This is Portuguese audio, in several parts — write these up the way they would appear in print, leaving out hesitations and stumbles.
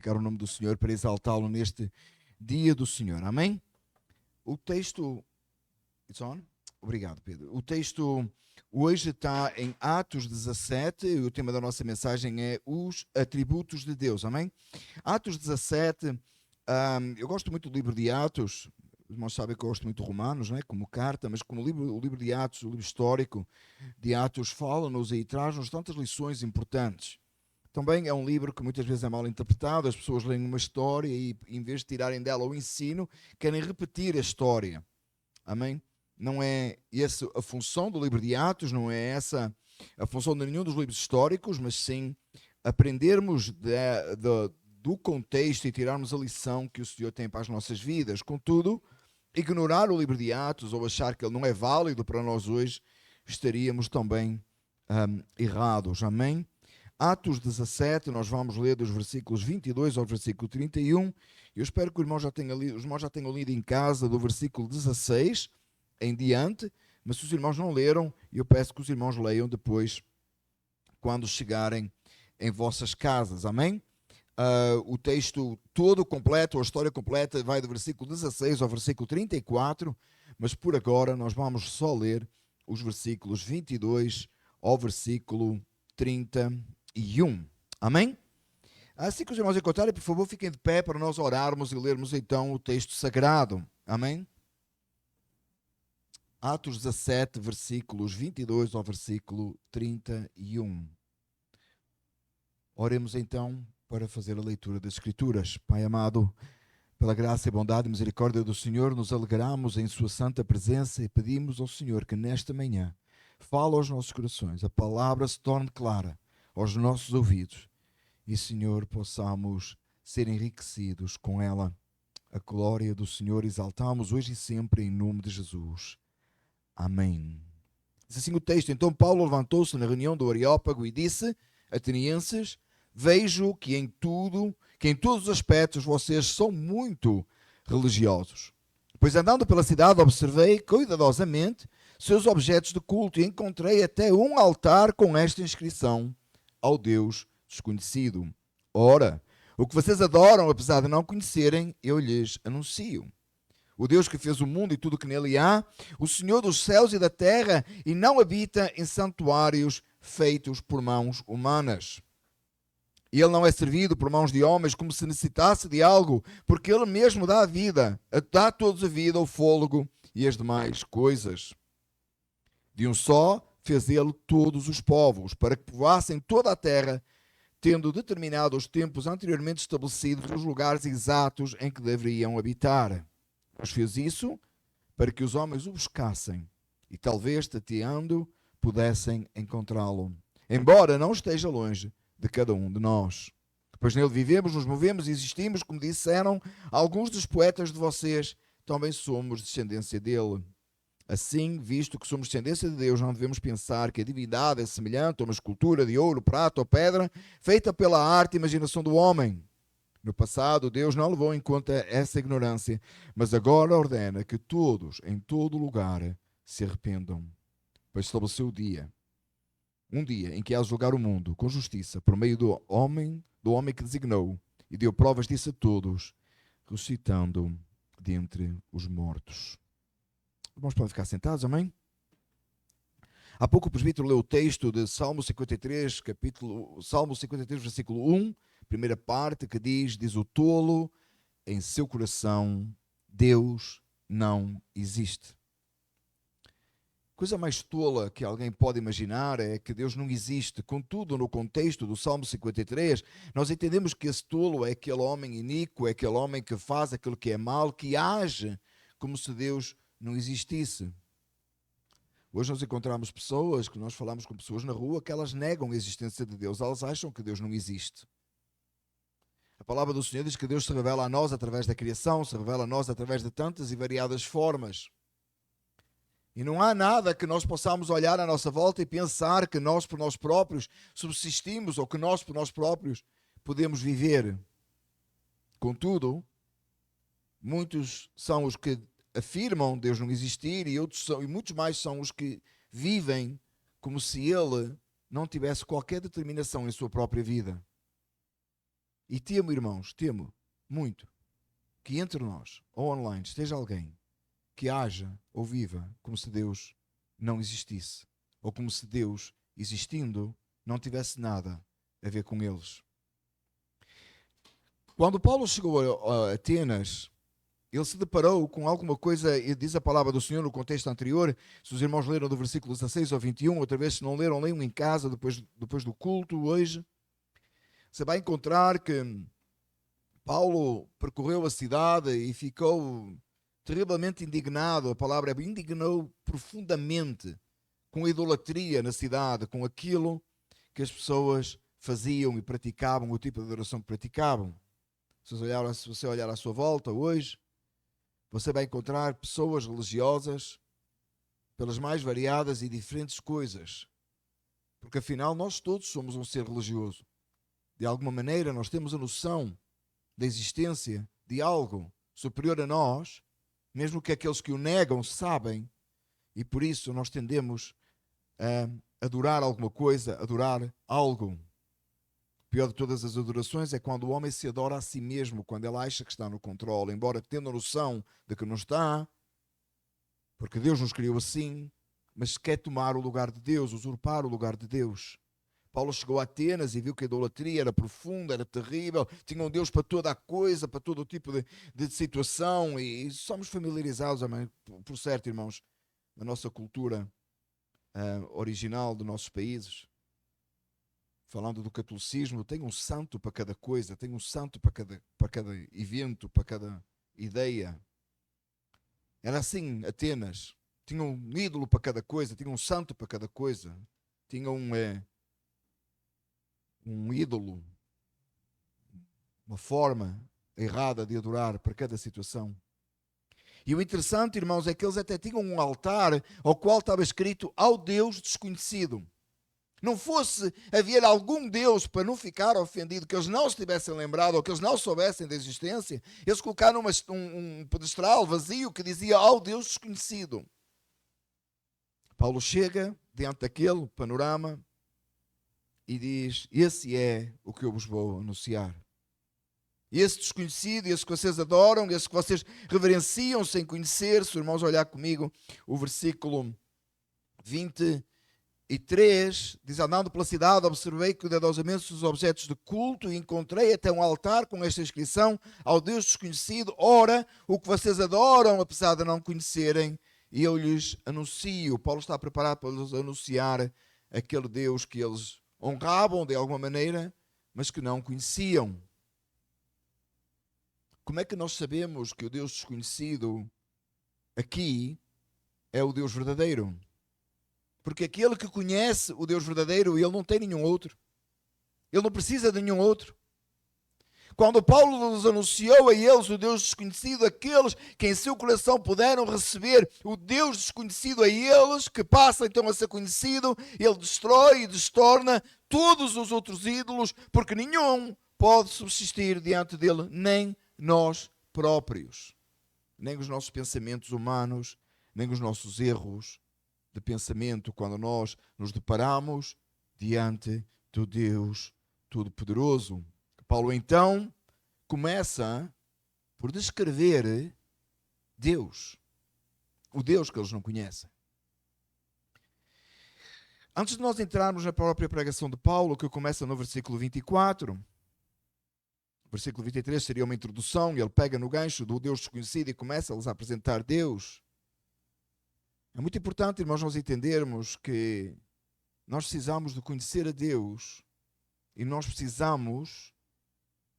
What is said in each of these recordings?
glorificar o nome do Senhor, para exaltá-lo neste dia do Senhor. Amém? O texto... It's on? Obrigado, Pedro. O texto hoje está em Atos 17 e o tema da nossa mensagem é os atributos de Deus. Amém? Atos 17, eu gosto muito do livro de Atos. Os irmãos sabem que eu gosto muito de Romanos, né? Como carta, mas como o livro de Atos, o livro histórico de Atos, fala-nos e traz-nos tantas lições importantes. Também é um livro que muitas vezes é mal interpretado, as pessoas leem uma história e, em vez de tirarem dela o ensino, querem repetir a história. Amém? Não é essa a função do livro de Atos, não é essa a função de nenhum dos livros históricos, mas sim aprendermos do contexto e tirarmos a lição que o Senhor tem para as nossas vidas. Contudo, ignorar o livro de Atos ou achar que ele não é válido para nós hoje, estaríamos também errados. Amém? Atos 17, nós vamos ler dos versículos 22 ao versículo 31. Eu espero que os irmãos já tenham lido em casa do versículo 16 em diante, mas se os irmãos não leram, eu peço que os irmãos leiam depois, quando chegarem em vossas casas. Amém? O texto todo completo, a história completa, vai do versículo 16 ao versículo 34, mas por agora nós vamos só ler os versículos 22 ao versículo 31. Amém? Assim que os irmãos encontrarem, por favor, fiquem de pé para nós orarmos e lermos então o texto sagrado. Amém? Atos 17, versículos 22 ao versículo 31. Oremos então para fazer a leitura das Escrituras. Pai amado, pela graça e bondade e misericórdia do Senhor, nos alegramos em sua santa presença e pedimos ao Senhor que nesta manhã fale aos nossos corações, a palavra se torne clara aos nossos ouvidos e, Senhor, possamos ser enriquecidos com ela. A glória do Senhor exaltamos hoje e sempre em nome de Jesus. Amém. Diz assim o texto: então Paulo levantou-se na reunião do Areópago e disse: atenienses, vejo que em todos os aspectos vocês são muito religiosos. Pois andando pela cidade observei cuidadosamente seus objetos de culto e encontrei até um altar com esta inscrição: ao Deus desconhecido. Ora, o que vocês adoram, apesar de não conhecerem, eu lhes anuncio. O Deus que fez o mundo e tudo o que nele há, o Senhor dos céus e da terra, e não habita em santuários feitos por mãos humanas. Ele não é servido por mãos de homens como se necessitasse de algo, porque ele mesmo dá a vida, dá a todos a vida, o fôlego e as demais coisas. De um só fez ele todos os povos, para que povoassem toda a terra, tendo determinado os tempos anteriormente estabelecidos os lugares exatos em que deveriam habitar. Mas fez isso para que os homens o buscassem e talvez, tateando, pudessem encontrá-lo, embora não esteja longe de cada um de nós. Pois nele vivemos, nos movemos e existimos, como disseram alguns dos poetas de vocês, também somos descendência dele. Assim, visto que somos descendência de Deus, não devemos pensar que a divindade é semelhante a uma escultura de ouro, prata ou pedra, feita pela arte e imaginação do homem. No passado, Deus não levou em conta essa ignorância, mas agora ordena que todos, em todo lugar, se arrependam. Pois estabeleceu um dia em que há de julgar o mundo com justiça, por meio do homem que designou, e deu provas disso a todos, ressuscitando dentre os mortos. Irmãos, podem ficar sentados, amém? Há pouco o presbítero leu o texto de Salmo 53, Salmo 53, versículo 1, primeira parte, que diz o tolo, em seu coração, Deus não existe. Coisa mais tola que alguém pode imaginar é que Deus não existe. Contudo, no contexto do Salmo 53, nós entendemos que esse tolo é aquele homem iníquo, é aquele homem que faz aquilo que é mal, que age como se Deus não existisse. Hoje nós encontramos pessoas, que nós falamos com pessoas na rua, que elas negam a existência de Deus. Elas acham que Deus não existe. A palavra do Senhor diz que Deus se revela a nós através da criação, se revela a nós através de tantas e variadas formas. E não há nada que nós possamos olhar à nossa volta e pensar que nós por nós próprios subsistimos ou que nós por nós próprios podemos viver. Contudo, muitos são os que afirmam Deus não existir e muitos mais são os que vivem como se Ele não tivesse qualquer determinação em sua própria vida. E temo, irmãos, temo muito que entre nós, ou online, esteja alguém que haja ou viva como se Deus não existisse, ou como se Deus, existindo, não tivesse nada a ver com eles. Quando Paulo chegou a Atenas, ele se deparou com alguma coisa, e diz a palavra do Senhor no contexto anterior. Se os irmãos leram do versículo 16 ao 21, outra vez, se não leram, leiam em casa depois do culto hoje. Você vai encontrar que Paulo percorreu a cidade e ficou terrivelmente indignado. A palavra é indignou profundamente com a idolatria na cidade, com aquilo que as pessoas faziam e praticavam, o tipo de adoração que praticavam. Se você olhar à sua volta hoje, você vai encontrar pessoas religiosas pelas mais variadas e diferentes coisas. Porque afinal nós todos somos um ser religioso. De alguma maneira nós temos a noção da existência de algo superior a nós, mesmo que aqueles que o negam sabem, e por isso nós tendemos a adorar alguma coisa, adorar algo. O pior de todas as adorações é quando o homem se adora a si mesmo, quando ele acha que está no controle, embora tendo a noção de que não está, porque Deus nos criou assim, mas quer tomar o lugar de Deus, usurpar o lugar de Deus. Paulo chegou a Atenas e viu que a idolatria era profunda, era terrível, tinha um Deus para toda a coisa, para todo o tipo de situação, e somos familiarizados, por certo, irmãos, na nossa cultura original dos nossos países. Falando do catolicismo, tem um santo para cada coisa, tem um santo para cada evento, para cada ideia. Era assim, Atenas. Tinha um ídolo para cada coisa, tinha um santo para cada coisa. Tinha um ídolo, uma forma errada de adorar para cada situação. E o interessante, irmãos, é que eles até tinham um altar ao qual estava escrito ao Deus desconhecido. Não fosse haver algum Deus para não ficar ofendido, que eles não se tivessem lembrado ou que eles não soubessem da existência, eles colocaram um pedestral vazio que dizia ao Deus desconhecido. Paulo chega diante daquele panorama e diz: esse é o que eu vos vou anunciar. Esse desconhecido, esse que vocês adoram, esse que vocês reverenciam sem conhecer. Se os irmãos olhar comigo o versículo 23, diz: andando pela cidade, observei cuidadosamente os objetos de culto e encontrei até um altar com esta inscrição: ao Deus desconhecido. Ora, o que vocês adoram, apesar de não conhecerem, eu lhes anuncio. Paulo está preparado para lhes anunciar aquele Deus que eles honravam de alguma maneira, mas que não conheciam. Como é que nós sabemos que o Deus desconhecido aqui é o Deus verdadeiro? Porque aquele que conhece o Deus verdadeiro, ele não tem nenhum outro. Ele não precisa de nenhum outro. Quando Paulo lhes anunciou a eles o Deus desconhecido, aqueles que em seu coração puderam receber o Deus desconhecido a eles, que passa então a ser conhecido, ele destrói e destorna todos os outros ídolos, porque nenhum pode subsistir diante dele, nem nós próprios, nem os nossos pensamentos humanos, nem os nossos erros de pensamento, quando nós nos deparamos diante do Deus Todo-Poderoso. Paulo então começa por descrever Deus, o Deus que eles não conhecem. Antes de nós entrarmos na própria pregação de Paulo, que começa no versículo 24, o versículo 23 seria uma introdução, e ele pega no gancho do Deus desconhecido e começa a lhes apresentar Deus. É muito importante, irmãos, nós entendermos que nós precisamos de conhecer a Deus e nós precisamos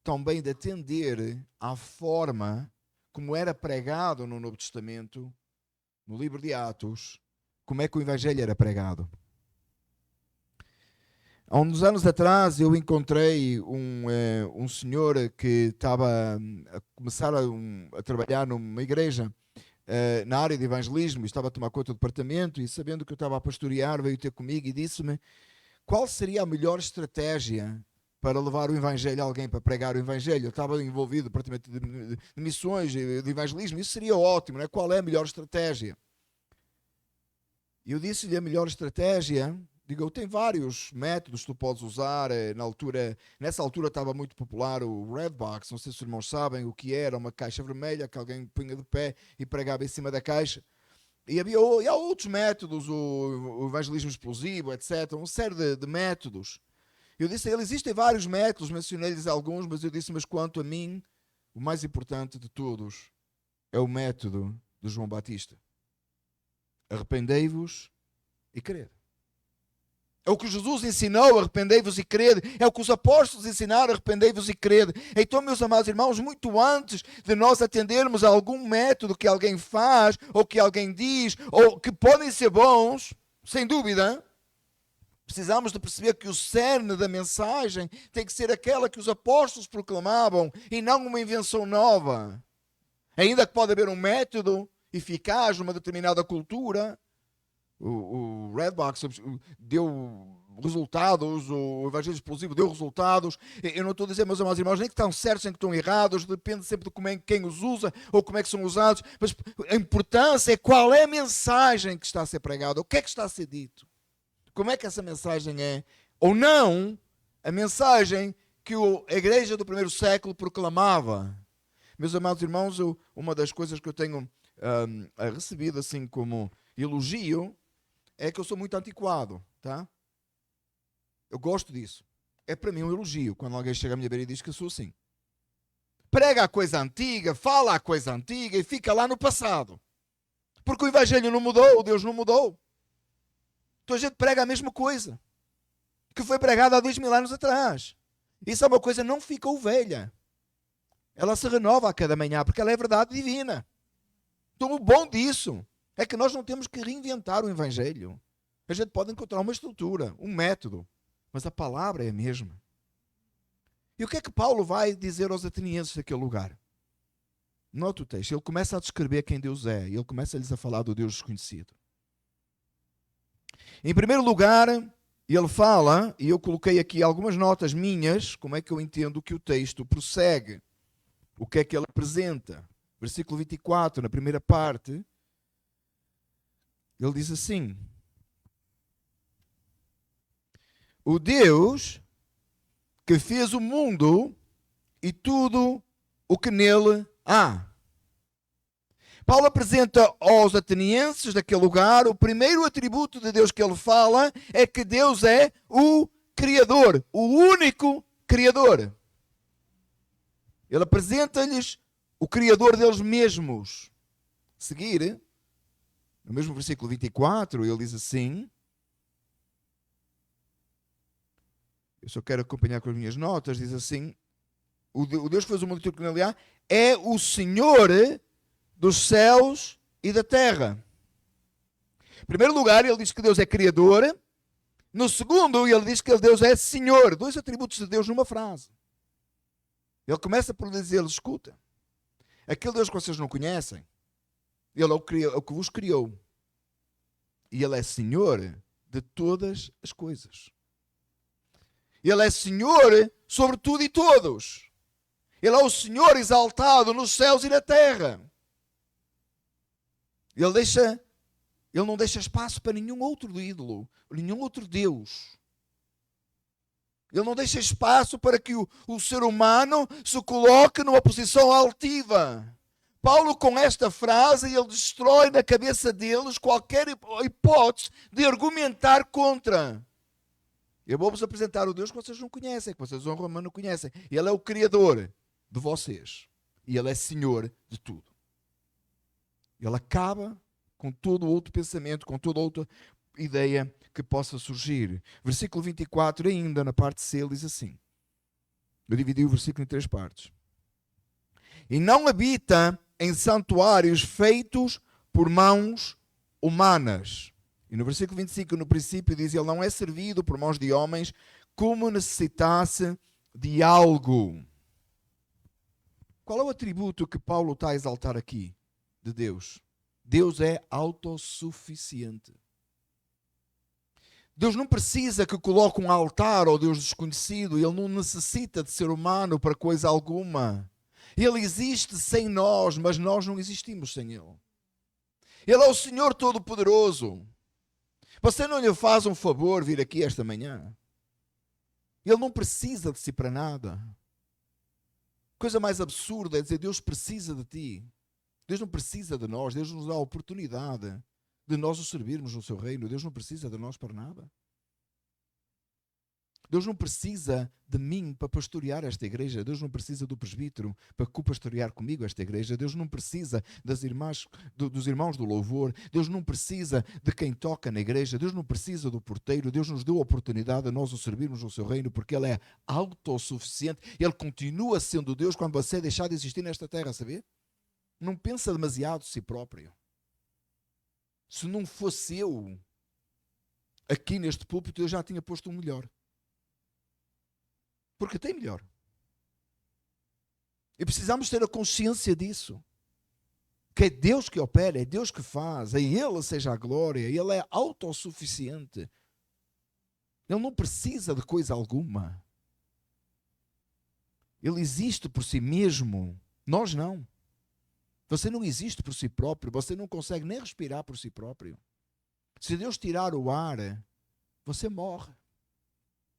também de atender à forma como era pregado no Novo Testamento, no livro de Atos, como é que o Evangelho era pregado. Há uns anos atrás eu encontrei um senhor que estava a começar a trabalhar numa igreja na área de evangelismo, estava a tomar conta do departamento, e sabendo que eu estava a pastorear, veio ter comigo e disse-me qual seria a melhor estratégia para levar o Evangelho a alguém, para pregar o Evangelho. Eu estava envolvido no departamento de missões, de evangelismo, isso seria ótimo, não é? Qual é a melhor estratégia? E eu disse-lhe a melhor estratégia, Digo, tem vários métodos que tu podes usar. Nessa altura estava muito popular o Redbox. Não sei se os irmãos sabem o que era, uma caixa vermelha que alguém punha de pé e pregava em cima da caixa. E há outros métodos, o evangelismo explosivo, etc. Uma série de métodos. Eu disse a ele, existem vários métodos, mencionei-lhes alguns, mas eu disse, mas quanto a mim, o mais importante de todos é o método de João Batista. Arrependei-vos e crede. É o que Jesus ensinou, arrependei-vos e crede. É o que os apóstolos ensinaram, arrependei-vos e crede. Então, meus amados irmãos, muito antes de nós atendermos a algum método que alguém faz, ou que alguém diz, ou que podem ser bons, sem dúvida, precisamos de perceber que o cerne da mensagem tem que ser aquela que os apóstolos proclamavam, e não uma invenção nova. Ainda que pode haver um método eficaz numa determinada cultura, o Redbox deu resultados, o Evangelho Explosivo deu resultados. Eu não estou a dizer, meus amados irmãos, nem que estão certos nem que estão errados, depende sempre de quem os usa ou como é que são usados, mas a importância é qual é a mensagem que está a ser pregada, o que é que está a ser dito, como é que essa mensagem é, ou não, a mensagem que a igreja do primeiro século proclamava. Meus amados irmãos, uma das coisas que eu tenho recebido assim como elogio é que eu sou muito antiquado, tá? Eu gosto disso. É para mim um elogio quando alguém chega à minha beira e diz que eu sou assim. Prega a coisa antiga, fala a coisa antiga e fica lá no passado. Porque o Evangelho não mudou, Deus não mudou. Então a gente prega a mesma coisa que foi pregada há 2000 anos atrás. Isso é uma coisa que não ficou velha. Ela se renova a cada manhã porque ela é verdade divina. Então o bom disso é que nós não temos que reinventar o Evangelho. A gente pode encontrar uma estrutura, um método, mas a palavra é a mesma. E o que é que Paulo vai dizer aos atenienses daquele lugar? Nota o texto, ele começa a descrever quem Deus é, e ele começa-lhes a falar do Deus desconhecido. Em primeiro lugar, ele fala, e eu coloquei aqui algumas notas minhas, como é que eu entendo que o texto prossegue, o que é que ele apresenta. Versículo 24, na primeira parte, ele diz assim: o Deus que fez o mundo e tudo o que nele há. Paulo apresenta aos atenienses daquele lugar o primeiro atributo de Deus que ele fala é que Deus é o Criador, o único Criador. Ele apresenta-lhes o Criador deles mesmos. A seguir, no mesmo versículo 24, ele diz assim, eu só quero acompanhar com as minhas notas, diz assim, o Deus que fez o mundo e tudo que nele há é o Senhor dos céus e da terra. Em primeiro lugar, ele diz que Deus é Criador. No segundo, ele diz que Deus é Senhor. Dois atributos de Deus numa frase. Ele começa por dizer, escuta, aquele Deus que vocês não conhecem, ele é o que vos criou. E ele é Senhor de todas as coisas. Ele é Senhor sobre tudo e todos. Ele é o Senhor exaltado nos céus e na terra. Ele não deixa espaço para nenhum outro ídolo, nenhum outro Deus. Ele não deixa espaço para que o ser humano se coloque numa posição altiva. Paulo, com esta frase, ele destrói na cabeça deles qualquer hipótese de argumentar contra. Eu vou-vos apresentar o Deus que vocês não conhecem, que vocês honram, mas não conhecem. Ele é o Criador de vocês. E Ele é Senhor de tudo. Ele acaba com todo outro pensamento, com toda outra ideia que possa surgir. Versículo 24, ainda na parte C, ele diz assim. Eu dividi o versículo em 3 partes. E não habita em santuários feitos por mãos humanas. E no versículo 25, no princípio, diz, ele não é servido por mãos de homens como necessitasse de algo. Qual é o atributo que Paulo está a exaltar aqui de Deus? Deus é autossuficiente. Deus não precisa que coloque um altar ao Deus desconhecido. Ele não necessita de ser humano para coisa alguma. Ele existe sem nós, mas nós não existimos sem Ele. Ele é o Senhor Todo-Poderoso. Você não lhe faz um favor vir aqui esta manhã. Ele não precisa de si para nada. Coisa mais absurda é dizer Deus precisa de ti. Deus não precisa de nós. Deus nos dá a oportunidade de nós o servirmos no seu reino. Deus não precisa de nós para nada. Deus não precisa de mim para pastorear esta igreja. Deus não precisa do presbítero para co-pastorear comigo esta igreja. Deus não precisa das irmãs, dos irmãos do louvor. Deus não precisa de quem toca na igreja. Deus não precisa do porteiro. Deus nos deu a oportunidade de nós o servirmos no seu reino porque Ele é autossuficiente. Ele continua sendo Deus quando você deixar de existir nesta terra, sabia? Não pensa demasiado de si próprio. Se não fosse eu aqui neste púlpito, eu já tinha posto um melhor. Porque tem melhor. E precisamos ter a consciência disso. Que é Deus que opera, é Deus que faz, a Ele seja a glória, Ele é autossuficiente. Ele não precisa de coisa alguma. Ele existe por si mesmo. Nós não. Você não existe por si próprio, você não consegue nem respirar por si próprio. Se Deus tirar o ar, você morre.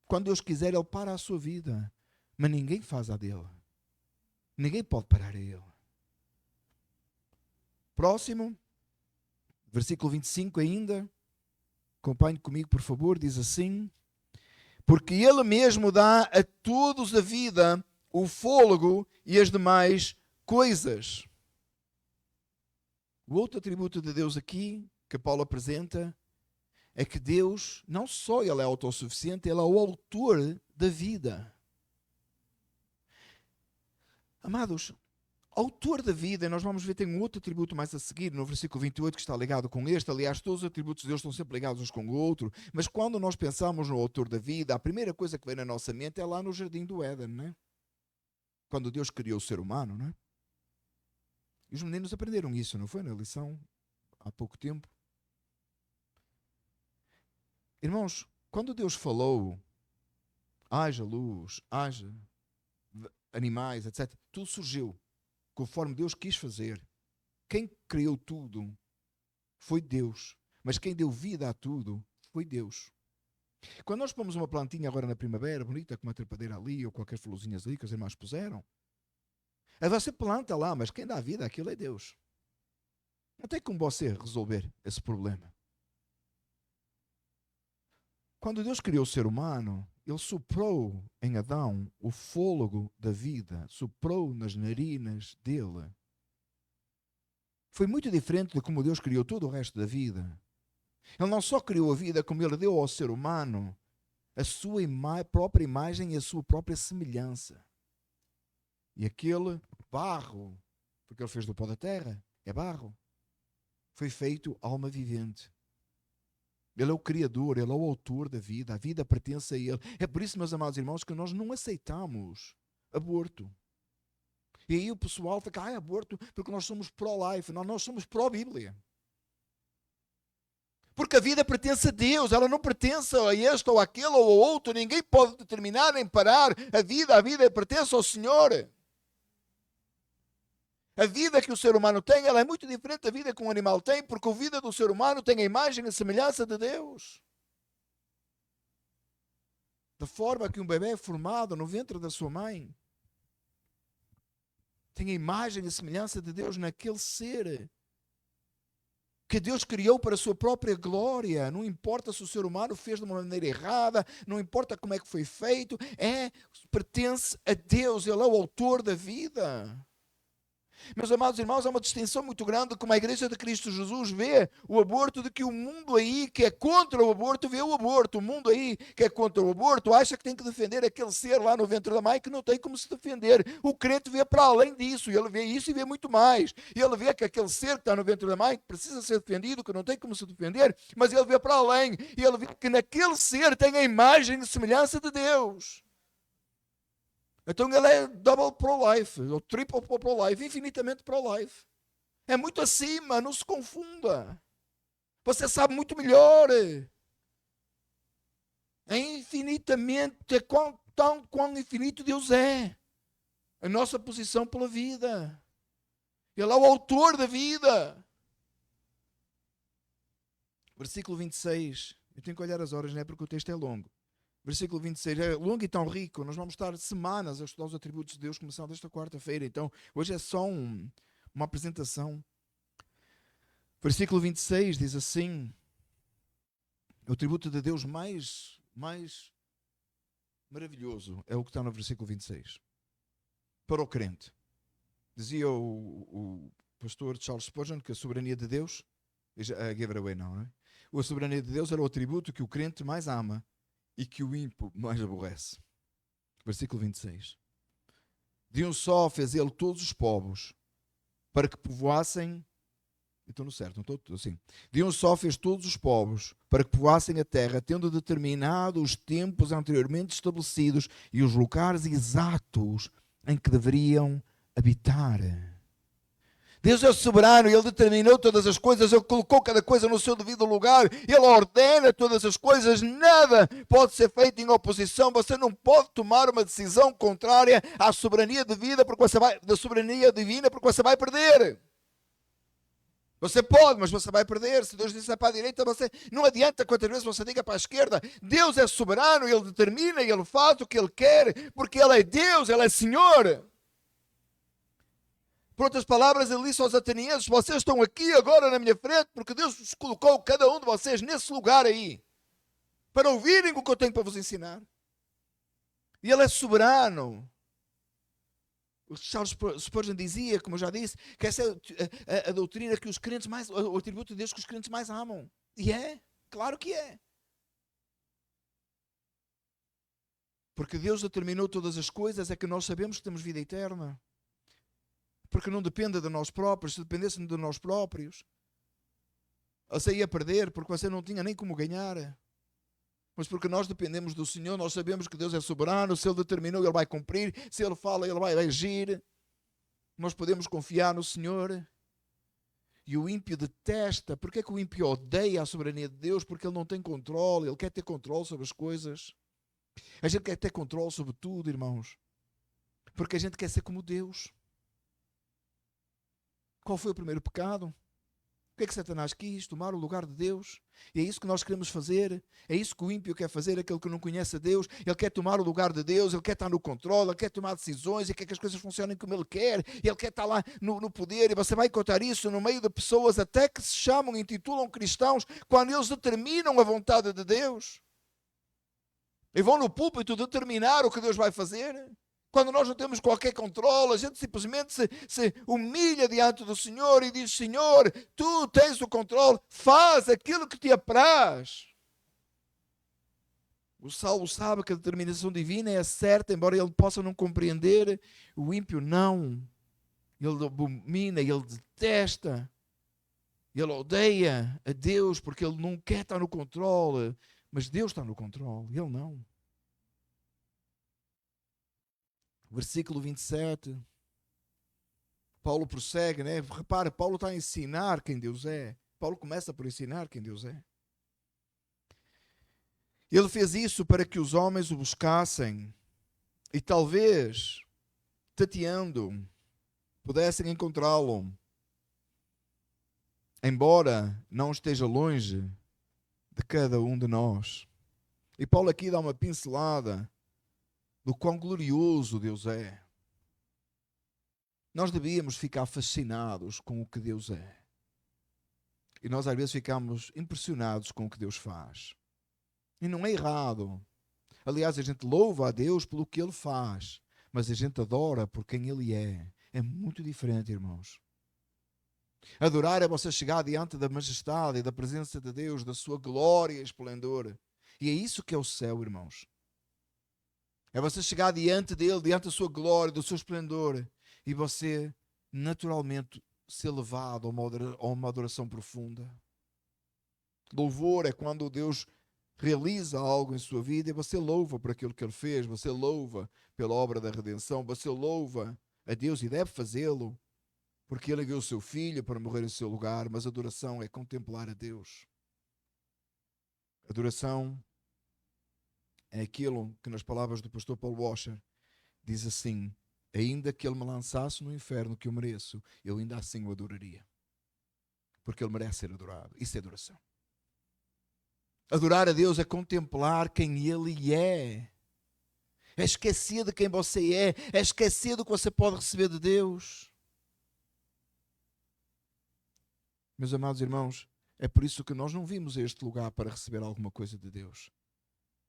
Quando Deus quiser, Ele para a sua vida. Mas ninguém faz a dele. Ninguém pode parar a Ele. Próximo. Versículo 25 ainda. Acompanhe comigo, por favor. Diz assim. Porque Ele mesmo dá a todos a vida, o fôlego e as demais coisas. O outro atributo de Deus aqui, que Paulo apresenta, é que Deus, não só Ele é autossuficiente, Ele é o autor da vida. Amados, autor da vida, nós vamos ver, tem um outro atributo mais a seguir, no versículo 28, que está ligado com este. Aliás, todos os atributos de Deus estão sempre ligados uns com o outro. Mas quando nós pensamos no autor da vida, a primeira coisa que vem na nossa mente é lá no Jardim do Éden, não é? Quando Deus criou o ser humano, não é? E os meninos aprenderam isso, não foi? Na lição, há pouco tempo. Irmãos, quando Deus falou, haja luz, haja animais, etc., tudo surgiu conforme Deus quis fazer. Quem criou tudo foi Deus. Mas quem deu vida a tudo foi Deus. Quando nós pomos uma plantinha agora na primavera, bonita, com uma trepadeira ali, ou qualquer florzinhas ali que as irmãs puseram, aí você planta lá, mas quem dá vida àquilo é Deus. Não tem como você resolver esse problema. Quando Deus criou o ser humano, Ele soprou em Adão o fôlego da vida, soprou nas narinas dele. Foi muito diferente de como Deus criou todo o resto da vida. Ele não só criou a vida, como Ele deu ao ser humano a sua própria imagem e a sua própria semelhança. E aquele barro, porque Ele fez do pó da terra, é barro, foi feito alma vivente. Ele é o Criador, Ele é o autor da vida, a vida pertence a Ele. É por isso, meus amados irmãos, que nós não aceitamos aborto. E aí o pessoal fica, aborto, porque nós somos pró-life. Não, nós somos pró-Bíblia. Porque a vida pertence a Deus, ela não pertence a este ou àquele ou ao outro. Ninguém pode determinar nem parar a vida pertence ao Senhor. A vida que o ser humano tem, ela é muito diferente da vida que um animal tem, porque a vida do ser humano tem a imagem e a semelhança de Deus. Da forma que um bebê é formado no ventre da sua mãe, tem a imagem e a semelhança de Deus naquele ser que Deus criou para a sua própria glória. Não importa se o ser humano fez de uma maneira errada, não importa como é que foi feito, pertence a Deus, Ele é o autor da vida. Meus amados irmãos, há uma distinção muito grande como a Igreja de Cristo Jesus vê o aborto, de que o mundo aí que é contra o aborto vê o aborto. O mundo aí que é contra o aborto acha que tem que defender aquele ser lá no ventre da mãe que não tem como se defender. O crente vê para além disso, e ele vê isso e vê muito mais. E ele vê que aquele ser que está no ventre da mãe precisa ser defendido, que não tem como se defender, mas ele vê para além, e ele vê que naquele ser tem a imagem e semelhança de Deus. Então ele é double pro-life, ou triple pro-life, infinitamente pro-life. É muito acima, não se confunda. Você sabe muito melhor. É infinitamente, quão infinito Deus é. A nossa posição pela vida. Ele é o autor da vida. Versículo 26. Eu tenho que olhar as horas, não é porque o texto é longo. Versículo 26. É longo e tão rico. Nós vamos estar semanas a estudar os atributos de Deus, começando esta quarta-feira. Então, hoje é só uma apresentação. Versículo 26 diz assim: o atributo de Deus mais maravilhoso é o que está no versículo 26. Para o crente. Dizia o pastor Charles Spurgeon que a soberania de Deus, a giveaway não é? A soberania de Deus era o atributo que o crente mais ama e que o ímpio mais aborrece. Versículo 26. De um só fez ele todos os povos, para que povoassem. Estou no certo, não estou assim. De um só fez todos os povos, para que povoassem a terra, tendo determinado os tempos anteriormente estabelecidos e os lugares exatos em que deveriam habitar. Deus é soberano, Ele determinou todas as coisas, Ele colocou cada coisa no seu devido lugar, Ele ordena todas as coisas, nada pode ser feito em oposição, você não pode tomar uma decisão contrária à soberania divina, porque você vai perder. Você pode, mas você vai perder. Se Deus disser para a direita, você não adianta quantas vezes você diga para a esquerda. Deus é soberano, Ele determina, Ele faz o que Ele quer, porque Ele é Deus, Ele é Senhor. Por outras palavras, ele disse aos atenienses: vocês estão aqui agora na minha frente porque Deus colocou cada um de vocês nesse lugar aí para ouvirem o que eu tenho para vos ensinar. E Ele é soberano. O Charles Spurgeon dizia, como eu já disse, que essa é a doutrina que os crentes mais, o atributo de Deus que os crentes mais amam. E é, claro que é. Porque Deus determinou todas as coisas, é que nós sabemos que temos vida eterna. Porque não depende de nós próprios. Se dependesse de nós próprios, você ia perder, porque você não tinha nem como ganhar. Mas porque nós dependemos do Senhor, nós sabemos que Deus é soberano. Se Ele determinou, Ele vai cumprir. Se Ele fala, Ele vai agir. Nós podemos confiar no Senhor. E o ímpio detesta. Porque é que o ímpio odeia a soberania de Deus? Porque ele não tem controle. Ele quer ter controle sobre as coisas. A gente quer ter controle sobre tudo, irmãos. Porque a gente quer ser como Deus. Qual foi o primeiro pecado? O que é que Satanás quis? Tomar o lugar de Deus. E é isso que nós queremos fazer. É isso que o ímpio quer fazer, aquele que não conhece a Deus. Ele quer tomar o lugar de Deus, ele quer estar no controle, ele quer tomar decisões, ele quer que as coisas funcionem como ele quer. Ele quer estar lá no poder. E você vai encontrar isso no meio de pessoas até que se chamam e intitulam cristãos, quando eles determinam a vontade de Deus. E vão no púlpito determinar o que Deus vai fazer. Quando nós não temos qualquer controle, a gente simplesmente se humilha diante do Senhor e diz: Senhor, Tu tens o controle, faz aquilo que Te apraz. O salvo sabe que a determinação divina é certa, embora ele possa não compreender, o ímpio não. Ele abomina, ele detesta, ele odeia a Deus porque ele não quer estar no controle, mas Deus está no controle, ele não. Versículo 27. Paulo prossegue, né? Repara, Paulo está a ensinar quem Deus é. Paulo começa por ensinar quem Deus é. Ele fez isso para que os homens o buscassem e talvez, tateando, pudessem encontrá-lo, embora não esteja longe de cada um de nós. E Paulo aqui dá uma pincelada do quão glorioso Deus é. Nós devíamos ficar fascinados com o que Deus é. E nós às vezes ficamos impressionados com o que Deus faz. E não é errado. Aliás, a gente louva a Deus pelo que Ele faz, mas a gente adora por quem Ele é. É muito diferente, irmãos. Adorar é você chegar diante da majestade e da presença de Deus, da sua glória e esplendor. E é isso que é o céu, irmãos. É você chegar diante dele, diante da sua glória, do seu esplendor, e você naturalmente ser levado a uma adoração profunda. Louvor é quando Deus realiza algo em sua vida e você louva por aquilo que Ele fez, você louva pela obra da redenção, você louva a Deus e deve fazê-lo, porque Ele enviou o seu Filho para morrer em seu lugar, mas adoração é contemplar a Deus. Adoração é aquilo que nas palavras do pastor Paul Washer diz assim: ainda que Ele me lançasse no inferno que eu mereço, eu ainda assim o adoraria. Porque Ele merece ser adorado. Isso é adoração. Adorar a Deus é contemplar quem Ele é. É esquecer de quem você é esquecer do que você pode receber de Deus. Meus amados irmãos, é por isso que nós não vimos este lugar para receber alguma coisa de Deus.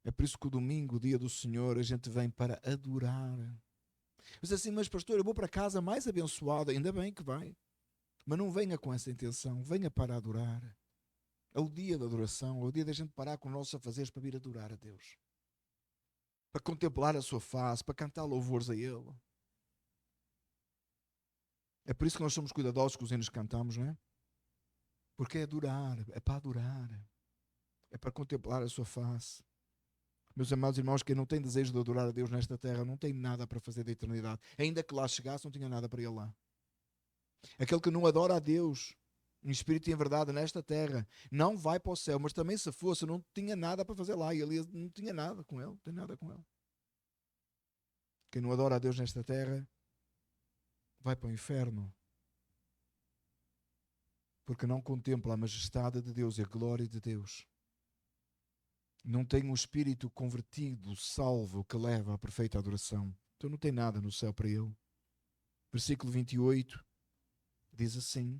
É por isso que o domingo, o dia do Senhor, a gente vem para adorar. Mas assim, mas pastor, eu vou para casa mais abençoado. Ainda bem que vai. Mas não venha com essa intenção. Venha para adorar. É o dia da adoração. É o dia da gente parar com os nossos afazeres para vir adorar a Deus. Para contemplar a sua face. Para cantar louvores a Ele. É por isso que nós somos cuidadosos com os hinos que cantamos, não é? Porque é adorar. É para adorar. É para contemplar a sua face. Meus amados irmãos, quem não tem desejo de adorar a Deus nesta terra não tem nada para fazer da eternidade. Ainda que lá chegasse, não tinha nada para ir lá. Aquele que não adora a Deus em espírito e em verdade nesta terra não vai para o céu, mas também se fosse não tinha nada para fazer lá. E ele não tinha nada com ele, não tem nada com ele. Quem não adora a Deus nesta terra vai para o inferno, porque não contempla a majestade de Deus e a glória de Deus. Não tem um espírito convertido, salvo, que leva à perfeita adoração. Então não tem nada no céu para ele. Versículo 28 diz assim: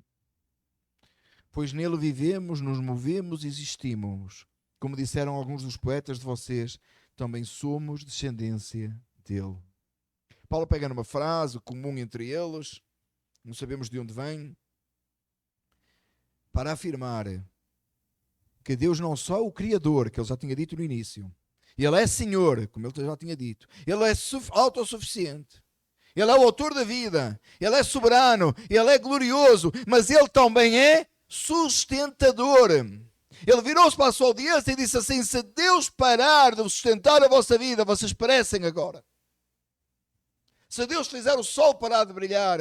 pois nele vivemos, nos movemos e existimos. Como disseram alguns dos poetas de vocês, também somos descendência dele. Paulo pega numa frase comum entre eles, não sabemos de onde vem, para afirmar que Deus não só é o Criador, que ele já tinha dito no início, ele é Senhor, como ele já tinha dito, ele é autossuficiente, ele é o autor da vida, ele é soberano, ele é glorioso, mas ele também é sustentador. Ele virou-se para a sua audiência e disse assim: se Deus parar de sustentar a vossa vida, vocês perecem agora. Se Deus fizer o sol parar de brilhar,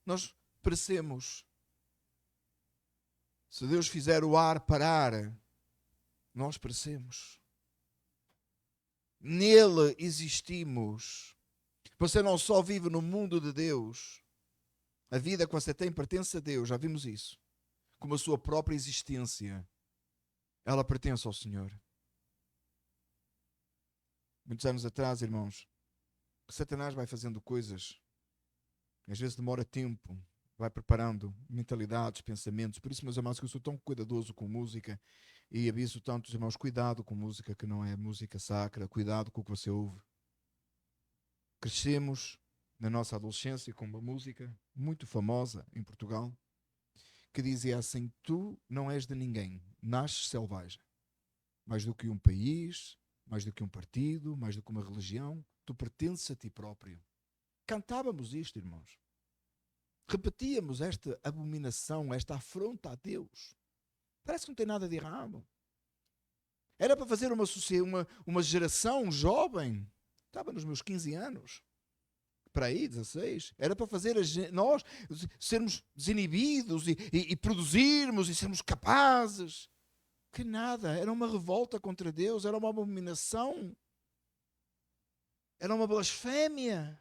nós perecemos. Se Deus fizer o ar parar, nós perecemos. Nele existimos. Você não só vive no mundo de Deus, a vida que você tem pertence a Deus, já vimos isso, como a sua própria existência, ela pertence ao Senhor. Muitos anos atrás, irmãos, Satanás vai fazendo coisas, às vezes demora tempo, vai preparando mentalidades, pensamentos. Por isso, meus amados, que eu sou tão cuidadoso com música e aviso tanto os irmãos: cuidado com música que não é música sacra, cuidado com o que você ouve. Crescemos na nossa adolescência com uma música muito famosa em Portugal que dizia assim: tu não és de ninguém, nasces selvagem. Mais do que um país, mais do que um partido, mais do que uma religião, tu pertences a ti próprio. Cantávamos isto, irmãos. Repetíamos esta abominação, esta afronta a Deus. Parece que não tem nada de errado. Era para fazer uma geração jovem. Estava nos meus 15 anos. Para aí, 16. Era para fazer nós sermos desinibidos e produzirmos e sermos capazes. Que nada. Era uma revolta contra Deus. Era uma abominação. Era uma blasfémia.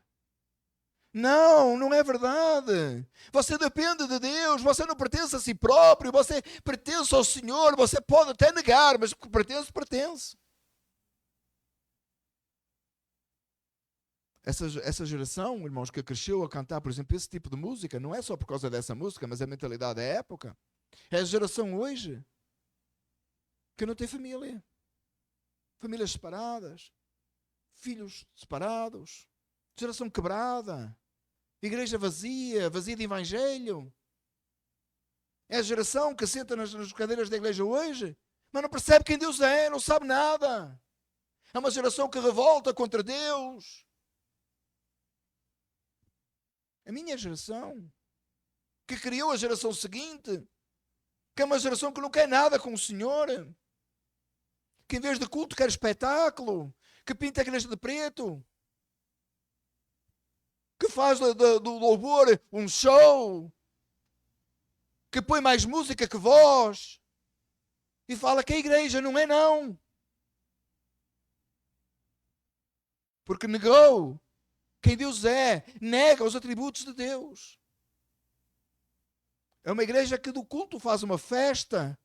Não, não é verdade. Você depende de Deus, você não pertence a si próprio, você pertence ao Senhor, você pode até negar, mas o que pertence, pertence. Essa geração, irmãos, que cresceu a cantar, por exemplo, esse tipo de música, não é só por causa dessa música, mas a mentalidade da época. É a geração hoje que não tem família. Famílias separadas, filhos separados, geração quebrada, igreja vazia, vazia de evangelho. É a geração que senta nas cadeiras da igreja hoje, mas não percebe quem Deus é, não sabe nada. É uma geração que revolta contra Deus. A minha geração, que criou a geração seguinte, que é uma geração que não quer nada com o Senhor, que em vez de culto quer espetáculo, que pinta a igreja de preto, que faz do louvor um show, que põe mais música que voz, e fala que a igreja não é não. Porque negou quem Deus é, nega os atributos de Deus. É uma igreja que do culto faz uma festa,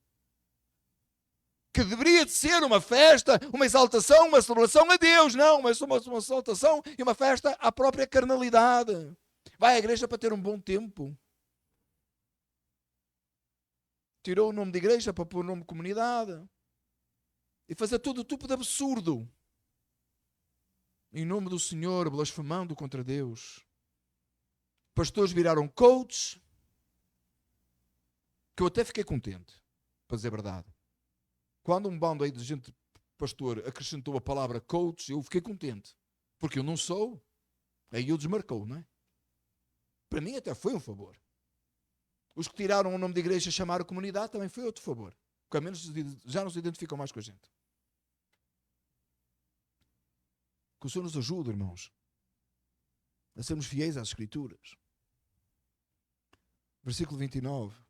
que deveria de ser uma festa, uma exaltação, uma celebração a Deus. Não, mas uma exaltação e uma festa à própria carnalidade. Vai à igreja para ter um bom tempo. Tirou o nome de igreja para pôr o nome de comunidade. E fazer todo o tipo de absurdo. Em nome do Senhor, blasfemando contra Deus. Pastores viraram coaches. Que eu até fiquei contente, para dizer a verdade. Quando um bando aí de gente, pastor, acrescentou a palavra coach, eu fiquei contente. Porque eu não sou. Aí eu desmarcou, não é? Para mim até foi um favor. Os que tiraram o nome de igreja e chamaram comunidade também foi outro favor. Porque ao menos já não se identificam mais com a gente. Que o Senhor nos ajude, irmãos, a sermos fiéis às Escrituras. Versículo 29.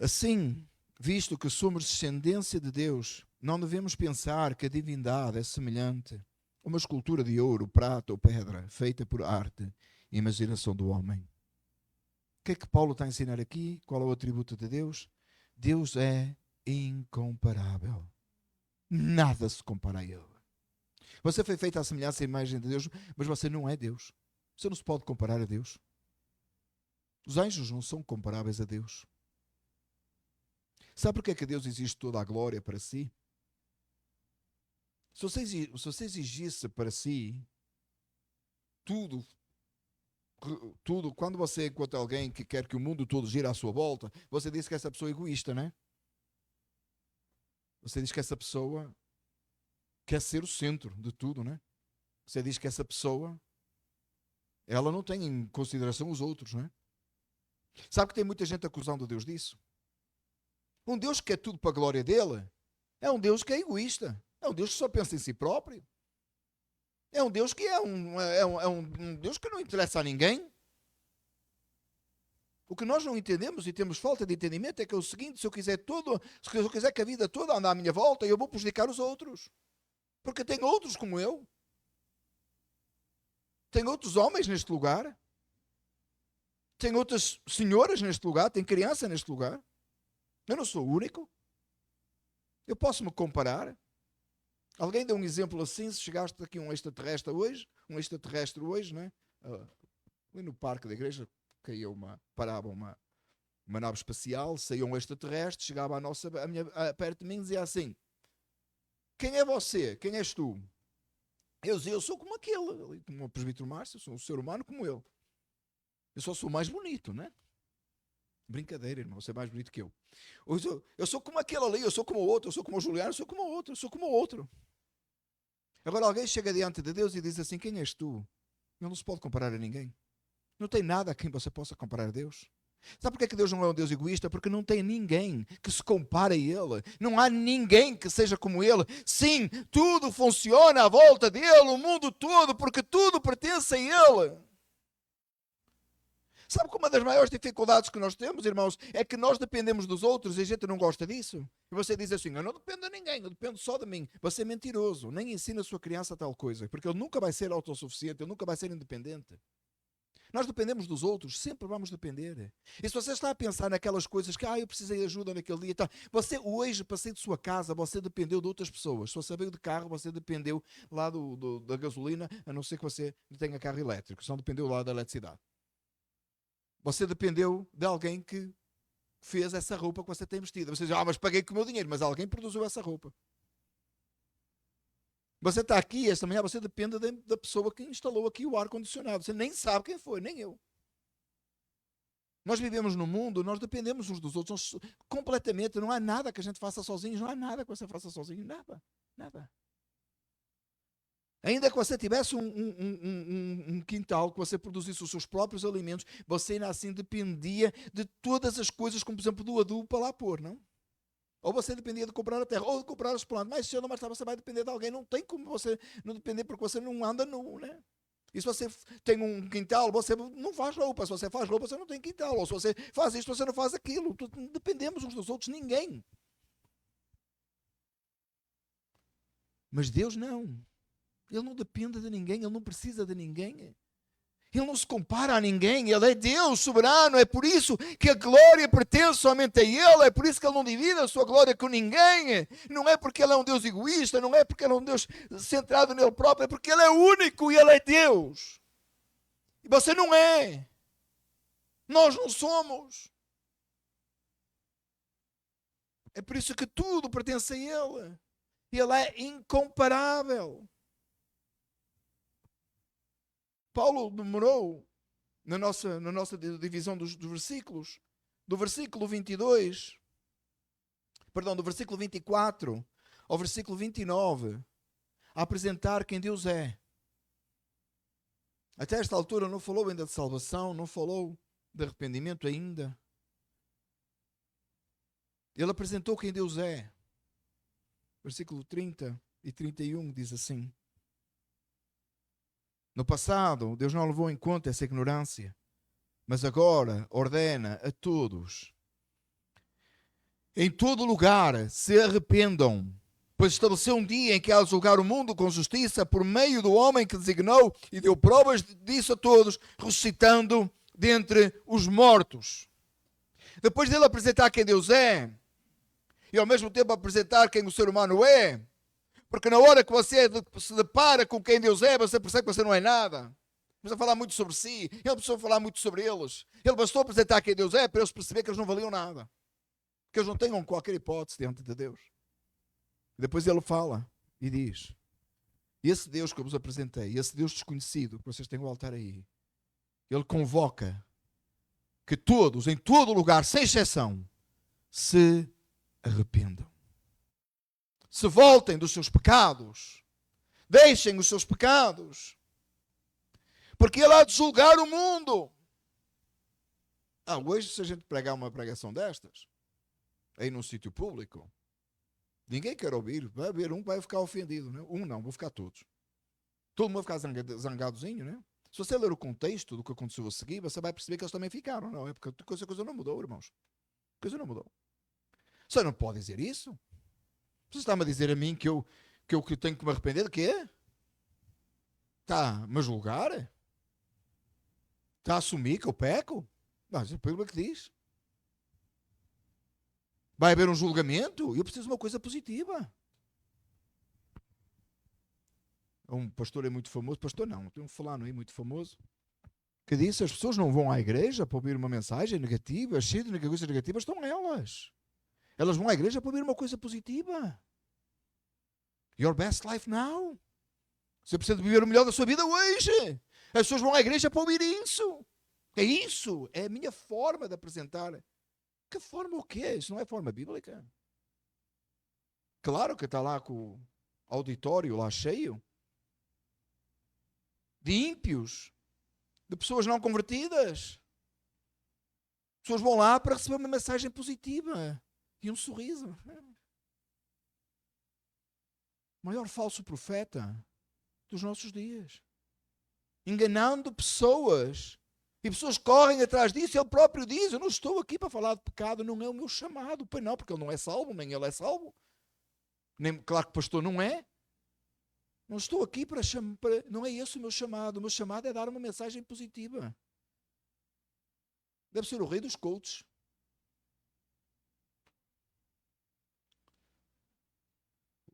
Assim, visto que somos descendência de Deus, não devemos pensar que a divindade é semelhante a uma escultura de ouro, prata ou pedra, feita por arte e imaginação do homem. O que é que Paulo está a ensinar aqui? Qual é o atributo de Deus? Deus é incomparável. Nada se compara a Ele. Você foi feito à semelhança e imagem de Deus, mas você não é Deus. Você não se pode comparar a Deus. Os anjos não são comparáveis a Deus. Sabe porque é que Deus exige toda a glória para si? Se você exigisse para si tudo, quando você encontra alguém que quer que o mundo todo gire à sua volta, você diz que essa pessoa é egoísta, não é? Você diz que essa pessoa quer ser o centro de tudo, não é? Você diz que essa pessoa, ela não tem em consideração os outros, não é? Sabe que tem muita gente acusando Deus disso? Um Deus que quer tudo para a glória dele é um Deus que é egoísta. É um Deus que só pensa em si próprio. É um Deus que um Deus que não interessa a ninguém. O que nós não entendemos e temos falta de entendimento é que é o seguinte: se eu quiser que a vida toda ande à minha volta, eu vou prejudicar os outros. Porque tem outros como eu. Tem outros homens neste lugar. Tem outras senhoras neste lugar. Tem criança neste lugar. Eu não sou o único. Eu posso me comparar. Alguém deu um exemplo assim, se chegaste aqui um extraterrestre hoje, não é? Ali no parque da igreja, parava uma nave espacial, saía um extraterrestre, chegava perto de mim e dizia assim: quem é você? Quem és tu? Eu dizia: eu sou como aquele, como o presbítero Márcio, eu sou um ser humano como ele. Eu só sou mais bonito, não é? Brincadeira, irmão, você é mais bonito que eu. Eu sou como aquele ali, eu sou como o outro, eu sou como o Juliano, eu sou como o outro, eu sou como o outro. Agora alguém chega diante de Deus e diz assim: quem és tu? Ele não se pode comparar a ninguém. Não tem nada a quem você possa comparar a Deus. Sabe porque é que Deus não é um Deus egoísta? Porque não tem ninguém que se compare a Ele. Não há ninguém que seja como Ele. Sim, tudo funciona à volta dEle, o mundo todo, porque tudo pertence a Ele. Sabe que uma das maiores dificuldades que nós temos, irmãos, é que nós dependemos dos outros e a gente não gosta disso. E você diz assim: eu não dependo de ninguém, eu dependo só de mim. Você é mentiroso, nem ensina a sua criança tal coisa, porque ele nunca vai ser autossuficiente, ele nunca vai ser independente. Nós dependemos dos outros, sempre vamos depender. E se você está a pensar naquelas coisas que, eu precisei de ajuda naquele dia, tá. Você hoje, passei de sua casa, você dependeu de outras pessoas. Se você veio de carro, você dependeu lá da gasolina, a não ser que você tenha carro elétrico, senão dependeu lá da eletricidade. Você dependeu de alguém que fez essa roupa que você tem vestida. Você diz: mas paguei com o meu dinheiro, mas alguém produziu essa roupa. Você está aqui esta manhã, você depende da pessoa que instalou aqui o ar-condicionado. Você nem sabe quem foi, nem eu. Nós vivemos no mundo, nós dependemos uns dos outros completamente. Não há nada que a gente faça sozinhos, não há nada que você faça sozinho, nada, nada. Ainda que você tivesse um quintal, que você produzisse os seus próprios alimentos, você ainda assim dependia de todas as coisas, como por exemplo do adubo para lá pôr, não? Ou você dependia de comprar a terra, ou de comprar as plantas. Mais cedo ou mais tarde você vai depender de alguém. Não tem como você não depender, porque você não anda nu, né? E se você tem um quintal, você não faz roupa. Se você faz roupa, você não tem quintal. Ou se você faz isto, você não faz aquilo. Dependemos uns dos outros, ninguém. Mas Deus não. Ele não depende de ninguém, Ele não precisa de ninguém. Ele não se compara a ninguém, Ele é Deus soberano, é por isso que a glória pertence somente a Ele, é por isso que Ele não divide a sua glória com ninguém, não é porque Ele é um Deus egoísta, não é porque Ele é um Deus centrado nele próprio, é porque Ele é único e Ele é Deus. E você não é, nós não somos. É por isso que tudo pertence a Ele. Ele é incomparável. Paulo demorou na nossa divisão dos versículos, do versículo 22, perdão, do versículo 24 ao versículo 29, a apresentar quem Deus é. Até esta altura não falou ainda de salvação, não falou de arrependimento ainda. Ele apresentou quem Deus é. Versículo 30 e 31 diz assim: no passado, Deus não levou em conta essa ignorância, mas agora ordena a todos, em todo lugar, se arrependam, pois estabeleceu um dia em que há de julgar o mundo com justiça por meio do homem que designou e deu provas disso a todos, ressuscitando dentre os mortos. Depois dele apresentar quem Deus é, e ao mesmo tempo apresentar quem o ser humano é, porque na hora que você se depara com quem Deus é, você percebe que você não é nada. Não precisa falar muito sobre si, ele não precisou falar muito sobre eles. Ele bastou apresentar quem Deus é para eles perceber que eles não valiam nada, que eles não tenham qualquer hipótese diante de Deus. Depois ele fala e diz: esse Deus que eu vos apresentei, esse Deus desconhecido, que vocês têm o altar aí, ele convoca que todos, em todo lugar, sem exceção, se arrependam. Se voltem dos seus pecados, deixem os seus pecados, porque Ele há de julgar o mundo. Hoje, se a gente pregar uma pregação destas, aí num sítio público, ninguém quer ouvir. Vai haver um que vai ficar ofendido, né? Um não, vou ficar todos. Todo mundo vai ficar zangadozinho, né? Se você ler o contexto do que aconteceu a seguir, você vai perceber que eles também ficaram, não é? Porque a coisa não mudou, irmãos. A coisa não mudou. Você não pode dizer isso. Você está-me a dizer a mim que eu tenho que me arrepender de quê? Está-me a julgar? Está a assumir que eu peco? Mas é a Bíblia que diz. Vai haver um julgamento? Eu preciso de uma coisa positiva. Um pastor é muito famoso, pastor não, tem um fulano aí muito famoso, que disse: as pessoas não vão à igreja para ouvir uma mensagem negativa, cheia de coisas negativas, estão elas. Elas vão à igreja para ouvir uma coisa positiva. Your best life now. Você precisa de viver o melhor da sua vida hoje. As pessoas vão à igreja para ouvir isso. É isso. É a minha forma de apresentar. Que forma o quê? Isso não é forma bíblica. Claro que está lá com o auditório lá cheio de ímpios, de pessoas não convertidas. As pessoas vão lá para receber uma mensagem positiva e um sorriso. O maior falso profeta dos nossos dias, enganando pessoas, e pessoas correm atrás disso. Ele próprio diz: eu não estou aqui para falar de pecado, não é o meu chamado. Pois não, porque ele não é salvo, nem ele é salvo, nem, claro que o pastor não é. Não estou aqui para não é esse o meu chamado é dar uma mensagem positiva. Deve ser o rei dos coaches.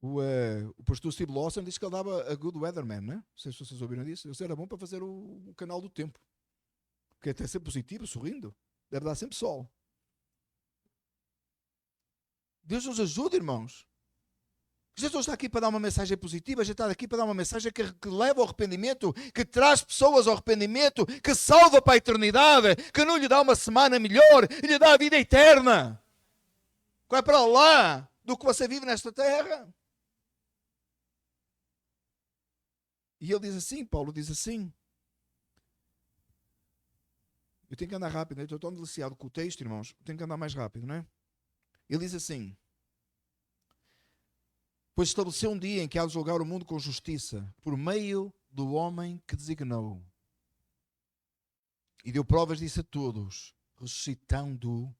O pastor Steve Lawson disse que ele dava a good weatherman, né? Não sei se vocês ouviram disso. Isso era bom para fazer o canal do tempo, porque é até ser positivo, sorrindo, deve dar sempre sol. Deus nos ajuda, irmãos. Jesus está aqui para dar uma mensagem positiva, a gente está aqui para dar uma mensagem que leva ao arrependimento, que traz pessoas ao arrependimento, que salva para a eternidade, que não lhe dá uma semana melhor, lhe dá a vida eterna. Que é para lá do que você vive nesta terra. E ele diz assim, Paulo diz assim, eu tenho que andar rápido, né? Estou tão deliciado com o texto, irmãos, tenho que andar mais rápido, não é? Ele diz assim: pois estabeleceu um dia em que há de julgar o mundo com justiça, por meio do homem que designou. E deu provas disso a todos, ressuscitando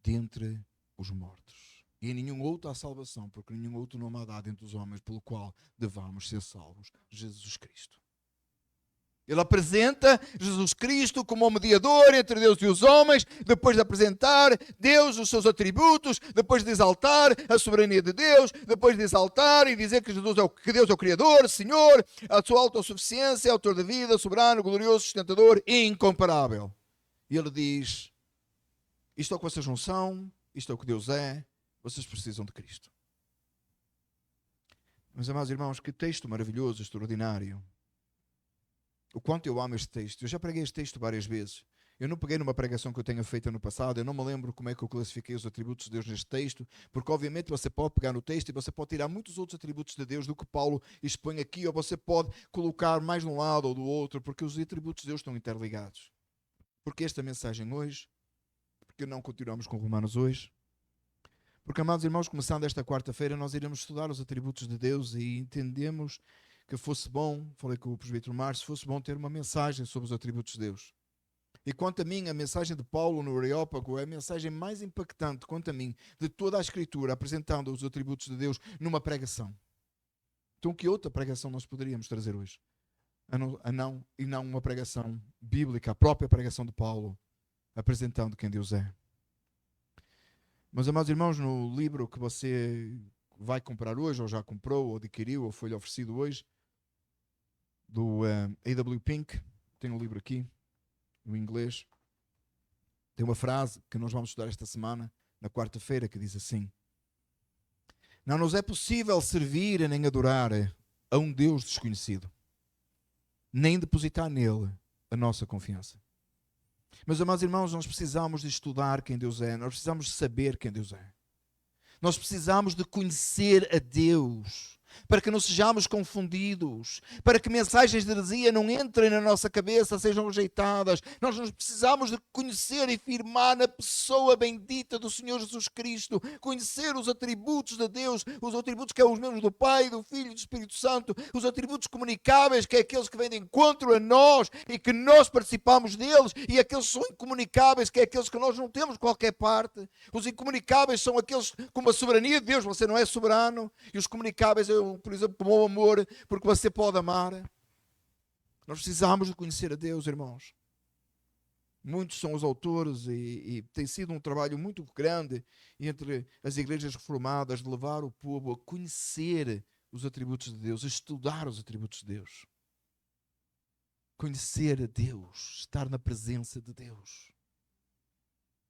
dentre os mortos. E em nenhum outro há salvação, porque nenhum outro nome há dado entre os homens pelo qual devamos ser salvos: Jesus Cristo. Ele apresenta Jesus Cristo como o mediador entre Deus e os homens, depois de apresentar Deus, os seus atributos, depois de exaltar a soberania de Deus, depois de exaltar e dizer que Deus é o Criador, Senhor, a sua autossuficiência, autor da vida, soberano, glorioso, sustentador e incomparável. E ele diz, isto é o que vocês não são, isto é o que Deus é, vocês precisam de Cristo. Meus amados irmãos, que texto maravilhoso, extraordinário. O quanto eu amo este texto. Eu já preguei este texto várias vezes. Eu não peguei numa pregação que eu tenha feito no passado. Eu não me lembro como é que eu classifiquei os atributos de Deus neste texto. Porque obviamente você pode pegar no texto e você pode tirar muitos outros atributos de Deus do que Paulo expõe aqui. Ou você pode colocar mais de um lado ou do outro. Porque os atributos de Deus estão interligados. Porque esta mensagem hoje. Porque não continuamos com Romanos hoje. Porque, amados irmãos, começando esta quarta-feira, nós iremos estudar os atributos de Deus e entendemos que fosse bom, falei com o presbítero Márcio, fosse bom ter uma mensagem sobre os atributos de Deus. E quanto a mim, a mensagem de Paulo no Areópago é a mensagem mais impactante, quanto a mim, de toda a Escritura, apresentando os atributos de Deus numa pregação. Então, que outra pregação nós poderíamos trazer hoje? E não uma pregação bíblica, a própria pregação de Paulo, apresentando quem Deus é. Meus amados irmãos, no livro que você vai comprar hoje, ou já comprou, ou adquiriu, ou foi-lhe oferecido hoje, do A.W. Pink, tem um livro aqui, no inglês, tem uma frase que nós vamos estudar esta semana, na quarta-feira, que diz assim: não nos é possível servir nem adorar a um Deus desconhecido, nem depositar nele a nossa confiança. Meus amados irmãos, nós precisamos de estudar quem Deus é, nós precisamos de saber quem Deus é. Nós precisamos de conhecer a Deus, para que não sejamos confundidos, para que mensagens de heresia não entrem na nossa cabeça, sejam rejeitadas. Nós precisamos de conhecer e firmar na pessoa bendita do Senhor Jesus Cristo, conhecer os atributos de Deus, os atributos que é os mesmos do Pai, do Filho e do Espírito Santo, os atributos comunicáveis, que é aqueles que vêm de encontro a nós e que nós participamos deles, e aqueles que são incomunicáveis, que é aqueles que nós não temos qualquer parte. Os incomunicáveis são aqueles como a soberania de Deus, você não é soberano, e os comunicáveis por exemplo, como o amor, porque você pode amar. Nós precisamos de conhecer a Deus, irmãos. Muitos são os autores e tem sido um trabalho muito grande entre as igrejas reformadas de levar o povo a conhecer os atributos de Deus, a estudar os atributos de Deus. Conhecer a Deus, estar na presença de Deus.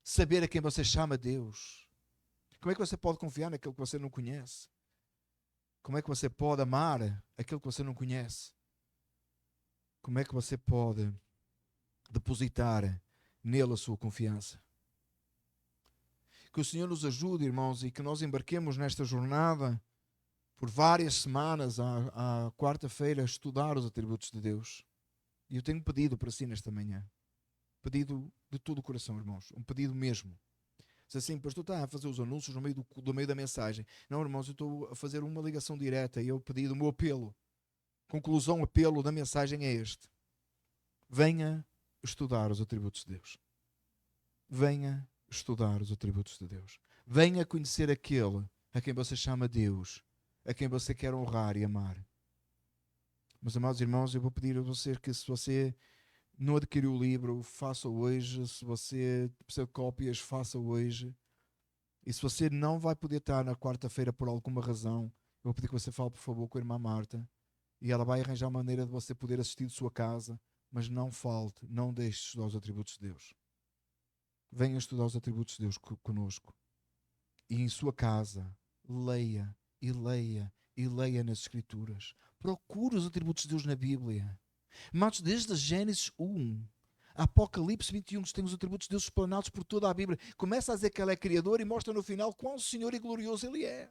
Saber a quem você chama Deus. Como é que você pode confiar naquilo que você não conhece? Como é que você pode amar aquilo que você não conhece? Como é que você pode depositar nele a sua confiança? Que o Senhor nos ajude, irmãos, e que nós embarquemos nesta jornada por várias semanas, à quarta-feira, a estudar os atributos de Deus. E eu tenho um pedido para si nesta manhã. Pedido de todo o coração, irmãos. Um pedido mesmo. Diz assim, pastor, está a fazer os anúncios no meio da mensagem. Não, irmãos, eu estou a fazer uma ligação direta e eu pedi o meu apelo. Conclusão, apelo da mensagem é este. Venha estudar os atributos de Deus. Venha estudar os atributos de Deus. Venha conhecer aquele a quem você chama Deus, a quem você quer honrar e amar. Meus amados irmãos, eu vou pedir a você que, se você não adquiriu o livro, faça hoje. Se você precisa de cópias, faça hoje. E se você não vai poder estar na quarta-feira por alguma razão, eu vou pedir que você fale, por favor, com a irmã Marta. E ela vai arranjar maneira de você poder assistir de sua casa. Mas não falte, não deixe de estudar os atributos de Deus. Venha estudar os atributos de Deus conosco. E em sua casa, leia e leia e leia nas Escrituras. Procure os atributos de Deus na Bíblia. Mas desde Gênesis 1 a Apocalipse 21, que tem os atributos de Deus explanados por toda a Bíblia, começa a dizer que Ele é Criador e mostra no final quão Senhor e glorioso Ele é.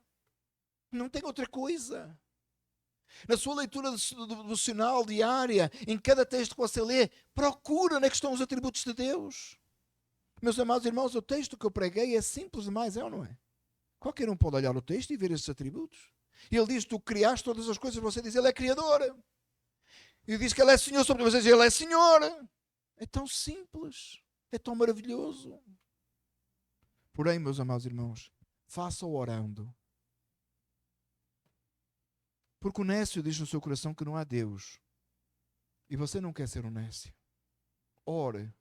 Não tem outra coisa. Na sua leitura devocional diária, em cada texto que você lê, procura onde é que estão os atributos de Deus. Meus amados irmãos, o texto que eu preguei é simples demais, é ou não é? Qualquer um pode olhar o texto e ver esses atributos. E ele diz, tu criaste todas as coisas, você diz, Ele é Criador. E diz que Ele é Senhor sobre vocês, Ele é Senhor. É tão simples, é tão maravilhoso. Porém, meus amados irmãos, faça-o orando. Porque o nécio diz no seu coração que não há Deus. e você não quer ser um nécio, ore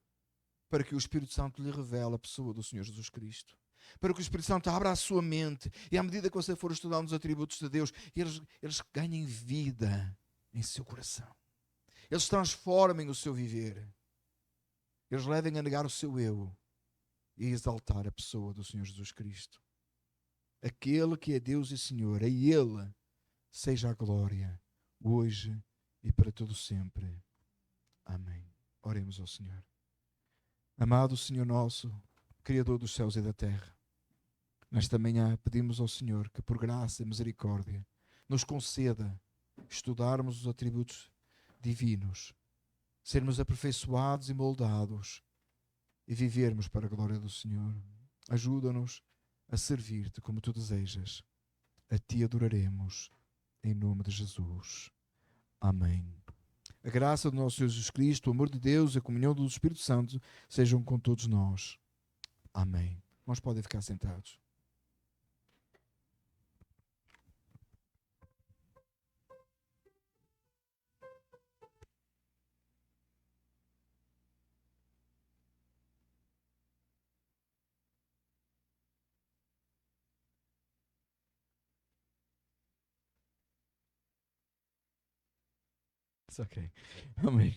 para que o Espírito Santo lhe revele a pessoa do Senhor Jesus Cristo. Para que o Espírito Santo abra a sua mente e à medida que você for estudando os atributos de Deus, eles ganhem vida em seu coração. Eles transformem o seu viver. Eles levem a negar o seu eu e a exaltar a pessoa do Senhor Jesus Cristo. Aquele que é Deus e Senhor, a Ele seja a glória, hoje e para todo sempre. Amém. Oremos ao Senhor. Amado Senhor nosso, Criador dos céus e da terra, nesta manhã pedimos ao Senhor que por graça e misericórdia nos conceda estudarmos os atributos divinos, sermos aperfeiçoados e moldados e vivermos para a glória do Senhor. Ajuda-nos a servir-te como tu desejas. A ti adoraremos em nome de Jesus. Amém. A graça do nosso Senhor Jesus Cristo, o amor de Deus e a comunhão do Espírito Santo sejam com todos nós. Amém. Nós podem ficar sentados. It's okay. Amém.